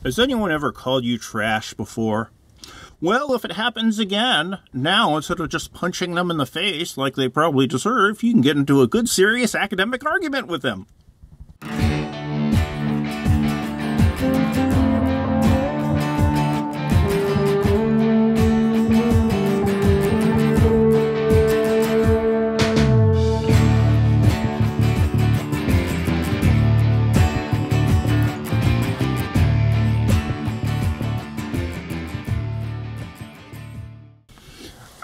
Has anyone ever called you trash before? Well, if it happens again, now instead of just punching them in the face like they probably deserve, you can get into a good serious academic argument with them.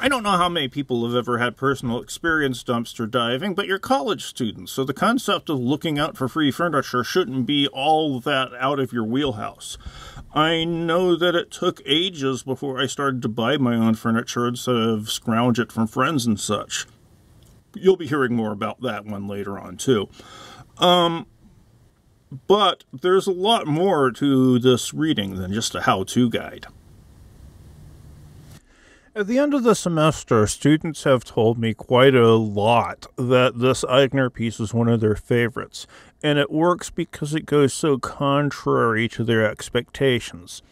I don't know how many people have ever had personal experience dumpster diving, but you're college students, so the concept of looking out for free furniture shouldn't be all that out of your wheelhouse. I know that it took ages before I started to buy my own furniture instead of scrounge it from friends and such. You'll be hearing more about that one later on, too. But there's a lot more to this reading than just a how-to guide. At the end of the semester, students have told me quite a lot that this Eigner piece is one of their favorites, and it works because it goes so contrary to their expectations.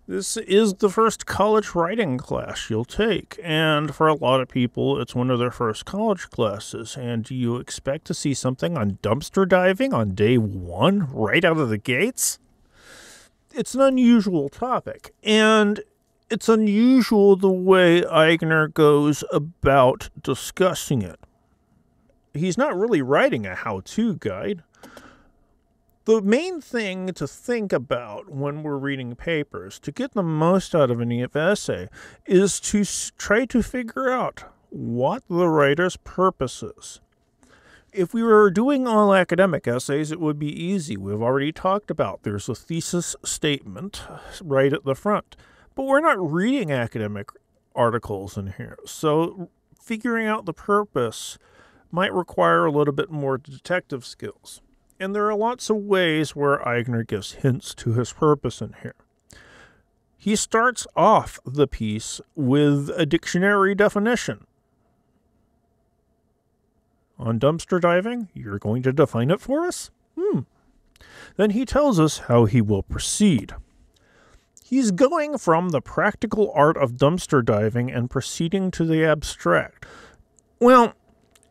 This is the first college writing class you'll take, and for a lot of people, it's one of their first college classes. And do you expect to see something on dumpster diving on day one, right out of the gates? It's an unusual topic, and it's unusual the way Eigner goes about discussing it. He's not really writing a how-to guide. The main thing to think about when we're reading papers, to get the most out of any essay, is to try to figure out what the writer's purpose is. If we were doing all academic essays, it would be easy. We've already talked about there's a thesis statement right at the front. But we're not reading academic articles in here, so figuring out the purpose might require a little bit more detective skills. And there are lots of ways where Eigner gives hints to his purpose in here. He starts off the piece with a dictionary definition. On dumpster diving, you're going to define it for us? Then he tells us how he will proceed. He's going from the practical art of dumpster diving and proceeding to the abstract. Well,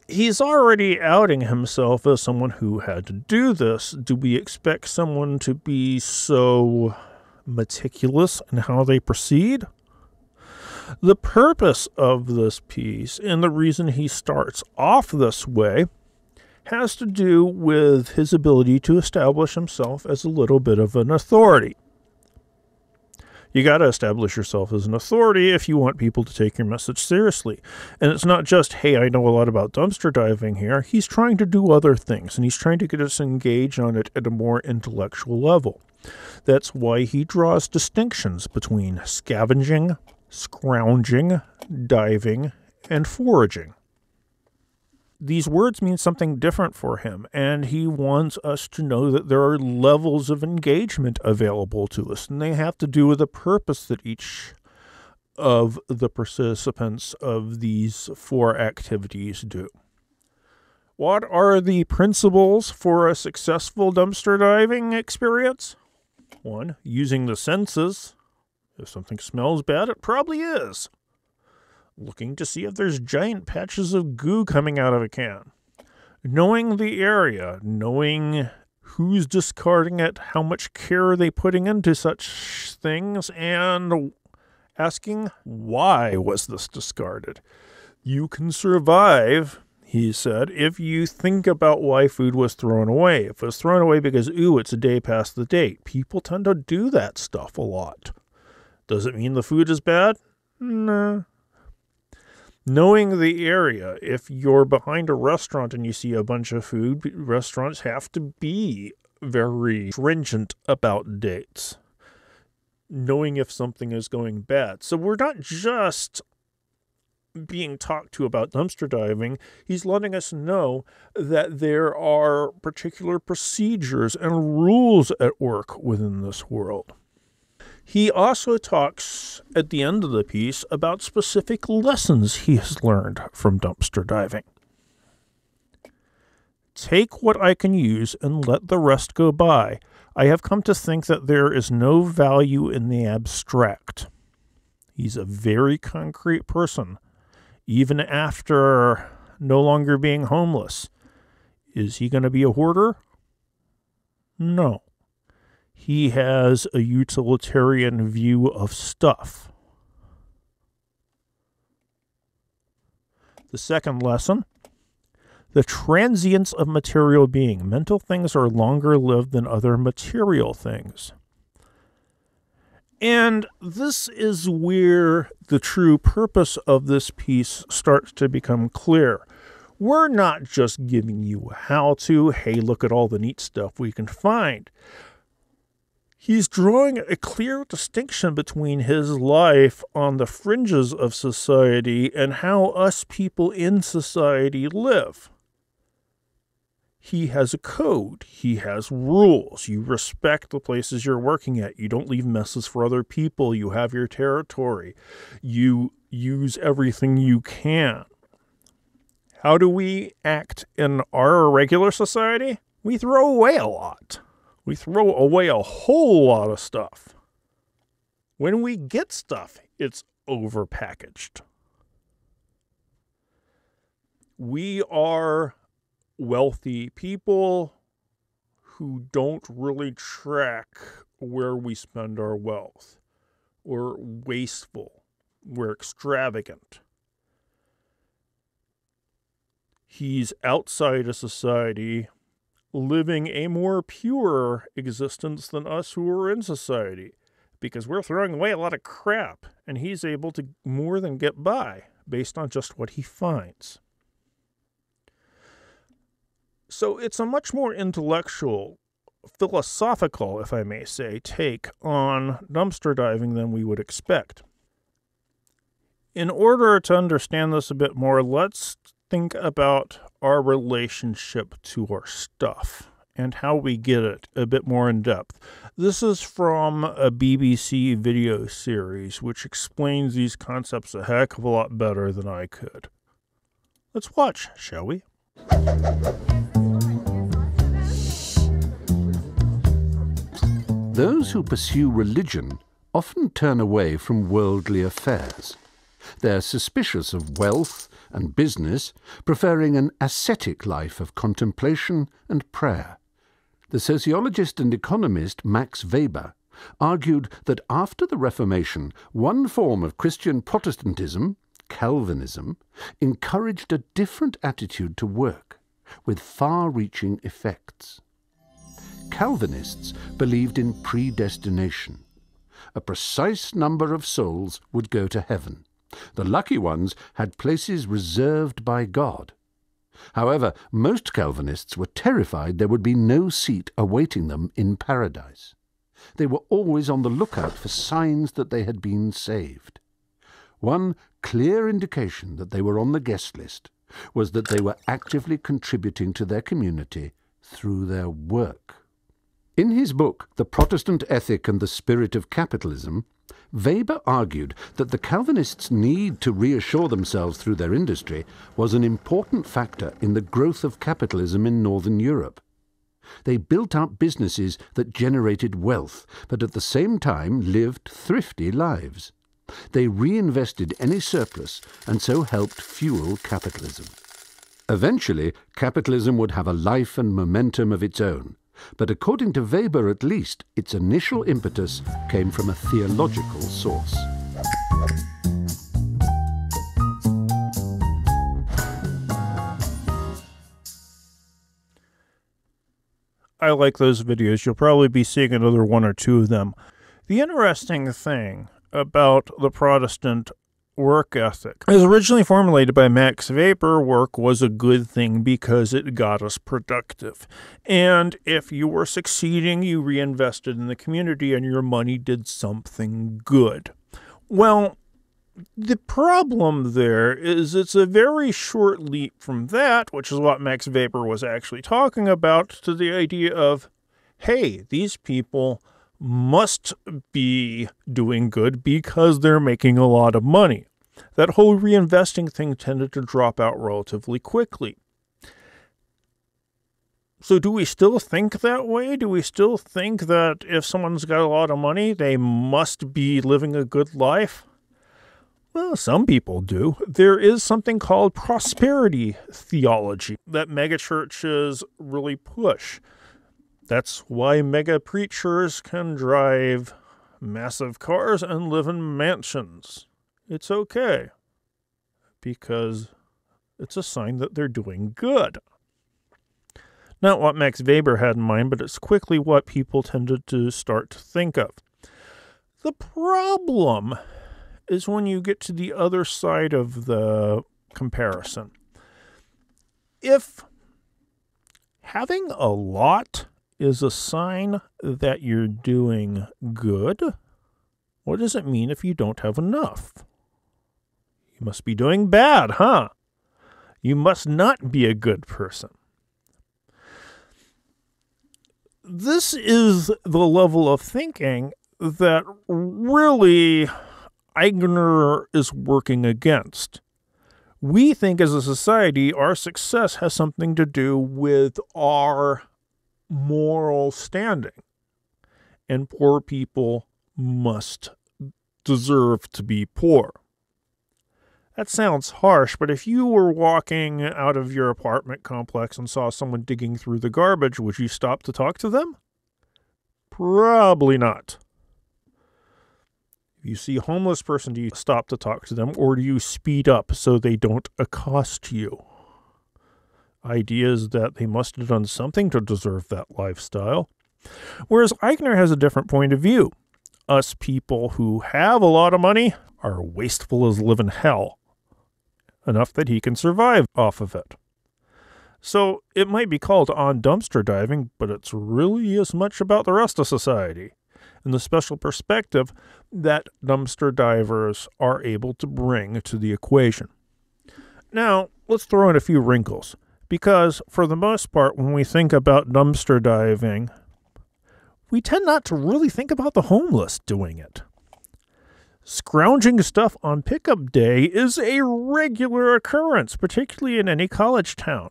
he's already outing himself as someone who had to do this. Do we expect someone to be so meticulous in how they proceed? The purpose of this piece, and the reason he starts off this way, has to do with his ability to establish himself as a little bit of an authority. You got to establish yourself as an authority if you want people to take your message seriously. And it's not just, hey, I know a lot about dumpster diving here. He's trying to do other things, and he's trying to get us engaged on it at a more intellectual level. That's why he draws distinctions between scavenging, scrounging, diving, and foraging. These words mean something different for him, and he wants us to know that there are levels of engagement available to us, and they have to do with the purpose that each of the participants of these four activities do. What are the principles for a successful dumpster diving experience? 1, using the senses. If something smells bad, it probably is. Looking to see if there's giant patches of goo coming out of a can. Knowing the area, knowing who's discarding it, how much care are they putting into such things, and asking, why was this discarded? You can survive, he said, if you think about why food was thrown away. If it was thrown away because, ooh, it's a day past the date. People tend to do that stuff a lot. Does it mean the food is bad? No. Knowing the area, if you're behind a restaurant and you see a bunch of food, restaurants have to be very stringent about dates. Knowing if something is going bad. So we're not just being talked to about dumpster diving. He's letting us know that there are particular procedures and rules at work within this world. He also talks at the end of the piece about specific lessons he has learned from dumpster diving. take what I can use and let the rest go by. I have come to think that there is no value in the abstract. He's a very concrete person, even after no longer being homeless. Is he going to be a hoarder? No. He has a utilitarian view of stuff. The second lesson, the transience of material being. Mental things are longer lived than other material things. And this is where the true purpose of this piece starts to become clear. We're not just giving you a how-to, hey, look at all the neat stuff we can find. He's drawing a clear distinction between his life on the fringes of society and how us people in society live. He has a code. He has rules. You respect the places you're working at. You don't leave messes for other people. You have your territory. You use everything you can. How do we act in our regular society? We throw away a lot. We throw away a whole lot of stuff. When we get stuff, it's overpackaged. We are wealthy people who don't really track where we spend our wealth. We're wasteful. We're extravagant. He's outside of society, living a more pure existence than us who are in society, because we're throwing away a lot of crap, and he's able to more than get by based on just what he finds. So it's a much more intellectual, philosophical, if I may say, take on dumpster diving than we would expect. In order to understand this a bit more, let's think about our relationship to our stuff and how we get it a bit more in depth. This is from a BBC video series which explains these concepts a heck of a lot better than I could. Let's watch, shall we? Those who pursue religion often turn away from worldly affairs. They're suspicious of wealth and business, preferring an ascetic life of contemplation and prayer. The sociologist and economist Max Weber argued that after the Reformation, one form of Christian Protestantism, Calvinism, encouraged a different attitude to work, with far-reaching effects. Calvinists believed in predestination. A precise number of souls would go to heaven. The lucky ones had places reserved by God. However, most Calvinists were terrified there would be no seat awaiting them in paradise. They were always on the lookout for signs that they had been saved. One clear indication that they were on the guest list was that they were actively contributing to their community through their work. In his book, The Protestant Ethic and the Spirit of Capitalism, Weber argued that the Calvinists' need to reassure themselves through their industry was an important factor in the growth of capitalism in Northern Europe. They built up businesses that generated wealth, but at the same time lived thrifty lives. They reinvested any surplus and so helped fuel capitalism. Eventually, capitalism would have a life and momentum of its own. But according to Weber at least, its initial impetus came from a theological source. I like those videos. You'll probably be seeing another one or two of them. The interesting thing about the Protestant work ethic, as originally formulated by Max Weber, work was a good thing because it got us productive. And if you were succeeding, you reinvested in the community and your money did something good. Well, the problem there is it's a very short leap from that, which is what Max Weber was actually talking about, to the idea of, hey, these people must be doing good because they're making a lot of money. That whole reinvesting thing tended to drop out relatively quickly. So do we still think that way? Do we still think that if someone's got a lot of money, they must be living a good life? Well, some people do. There is something called prosperity theology that megachurches really push. That's why mega preachers can drive massive cars and live in mansions. It's okay, because it's a sign that they're doing good. Not what Max Weber had in mind, but it's quickly what people tended to start to think of. The problem is when you get to the other side of the comparison. If having a lot is a sign that you're doing good, what does it mean if you don't have enough? You must be doing bad, huh? You must not be a good person. This is the level of thinking that really Eigner is working against. We think as a society our success has something to do with our moral standing, and poor people must deserve to be poor. That sounds harsh, but if you were walking out of your apartment complex and saw someone digging through the garbage, would you stop to talk to them? Probably not. If you see a homeless person, do you stop to talk to them, or do you speed up so they don't accost you? Idea is that they must have done something to deserve that lifestyle. Whereas Eigner has a different point of view. Us people who have a lot of money are wasteful as living hell, enough that he can survive off of it. So it might be called on dumpster diving, but it's really as much about the rest of society and the special perspective that dumpster divers are able to bring to the equation. Now, let's throw in a few wrinkles, because for the most part, when we think about dumpster diving, we tend not to really think about the homeless doing it. Scrounging stuff on pickup day is a regular occurrence, particularly in any college town.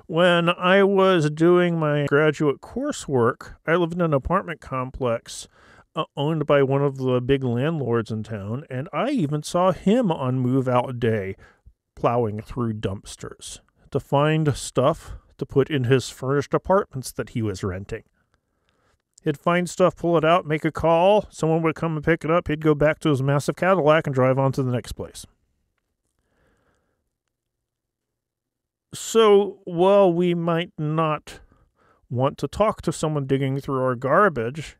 When I was doing my graduate coursework, I lived in an apartment complex owned by one of the big landlords in town, and I even saw him on move-out day plowing through dumpsters to find stuff to put in his furnished apartments that he was renting. He'd find stuff, pull it out, make a call, someone would come and pick it up, he'd go back to his massive Cadillac and drive on to the next place. So, while we might not want to talk to someone digging through our garbage,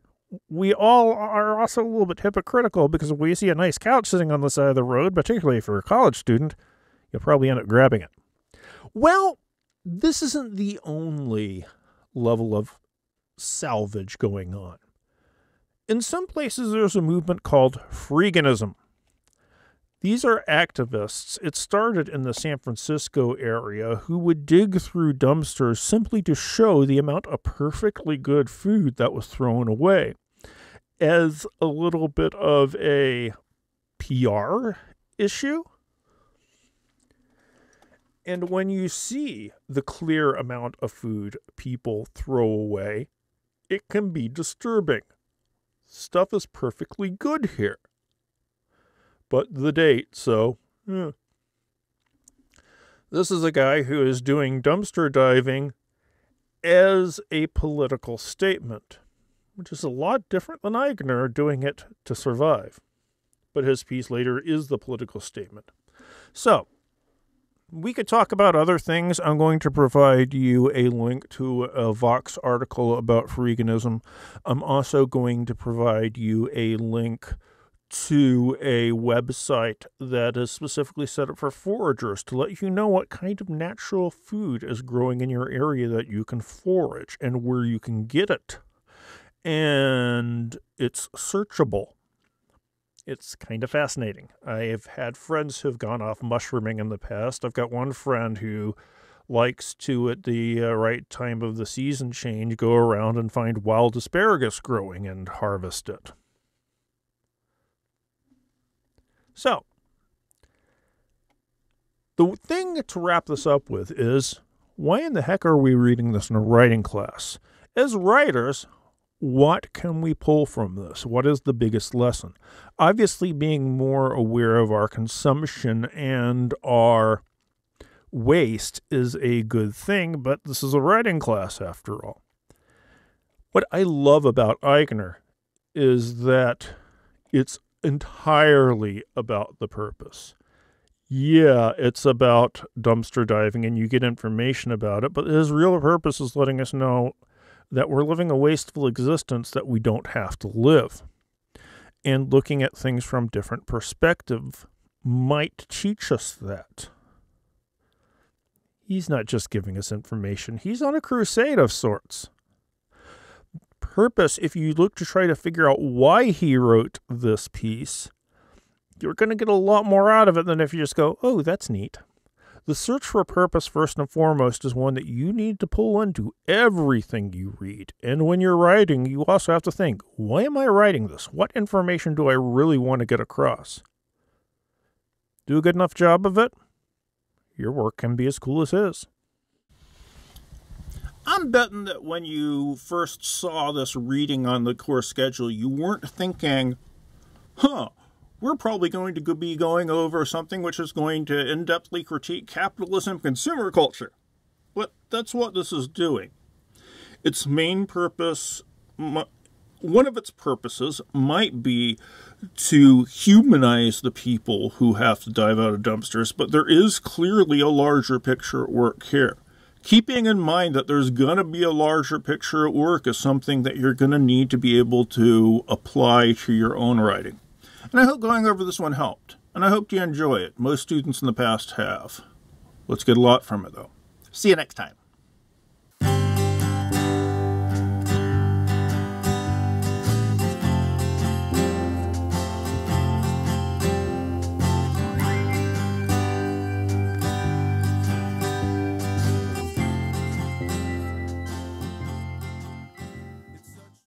we all are also a little bit hypocritical, because if we see a nice couch sitting on the side of the road, particularly if you're a college student, you'll probably end up grabbing it. Well, this isn't the only level of salvage going on. In some places, there's a movement called freeganism. These are activists. It started in the San Francisco area who would dig through dumpsters simply to show the amount of perfectly good food that was thrown away, as a little bit of a PR issue. And when you see the clear amount of food people throw away, it can be disturbing. Stuff is perfectly good here. But the date, so... This is a guy who is doing dumpster diving as a political statement, which is a lot different than Eigner doing it to survive. But his piece later is the political statement. So, we could talk about other things. I'm going to provide you a link to a Vox article about freeganism. I'm also going to provide you a link to a website that is specifically set up for foragers to let you know what kind of natural food is growing in your area that you can forage and where you can get it. And it's searchable. It's kind of fascinating. I've had friends who've gone off mushrooming in the past. I've got one friend who likes to, at the right time of the season change, go around and find wild asparagus growing and harvest it. So, the thing to wrap this up with is, why in the heck are we reading this in a writing class? As writers, what can we pull from this? What is the biggest lesson? Obviously, being more aware of our consumption and our waste is a good thing, but this is a writing class after all. What I love about Eigner is that it's entirely about the purpose. Yeah, it's about dumpster diving and you get information about it, but his real purpose is letting us know that we're living a wasteful existence that we don't have to live. And looking at things from different perspective might teach us that. He's not just giving us information. He's on a crusade of sorts. Purpose, if you look to try to figure out why he wrote this piece, you're going to get a lot more out of it than if you just go, oh, that's neat. The search for purpose, first and foremost, is one that you need to pull into everything you read. And when you're writing, you also have to think, why am I writing this? What information do I really want to get across? Do a good enough job of it, your work can be as cool as his. I'm betting that when you first saw this reading on the course schedule, you weren't thinking, we're probably going to be going over something which is going to in-depthly critique capitalism and consumer culture. But that's what this is doing. Its main purpose, one of its purposes, might be to humanize the people who have to dive out of dumpsters, but there is clearly a larger picture at work here. Keeping in mind that there's going to be a larger picture at work is something that you're going to need to be able to apply to your own writing. And I hope going over this one helped. And I hope you enjoy it. Most students in the past have. Let's get a lot from it, though. See you next time.